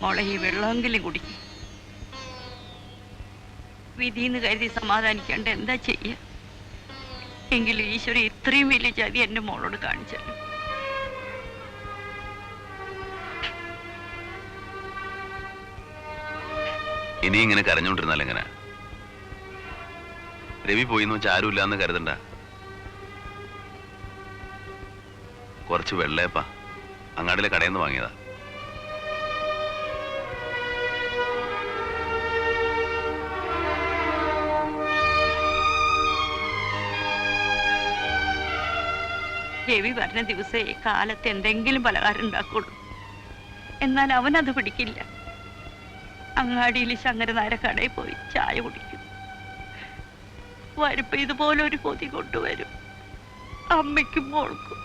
മോളെ ഈ വെള്ളമെങ്കിലും കുടിക്കും. വിധിന്ന് കരുതി സമാധാനിക്കാണ്ട് എന്താ ചെയ്യ? എങ്കിലും ഈശ്വരൻ ഇത്രയും വലിയ ചതി എന്റെ മോളോട് കാണിച്ചല്ലോ. ഇനി ഇങ്ങനെ കരഞ്ഞോണ്ടിരുന്നാൽ എങ്ങനെ? രവി പോയിന്ന് വെച്ചാൽ ആരുമില്ലാന്ന് കരുതണ്ട. കുറച്ച് വെള്ളയപ്പാ അങ്ങാടിലെ കടയിൽ നിന്ന് വാങ്ങിയതാ. രവി പറഞ്ഞ ദിവസേ കാലത്ത് എന്തെങ്കിലും പലഹാരം ഉണ്ടാക്കുള്ളൂ. എന്നാൽ അവനത് പിടിക്കില്ല. അങ്ങാടിയിൽ ശങ്കരനാര കടയിൽ പോയി ചായ കുടിക്കും. വരുമ്പോ ഇതുപോലെ ഒരു പൊതി കൊണ്ടുവരും. അമ്മയ്ക്കും മോൾക്കും.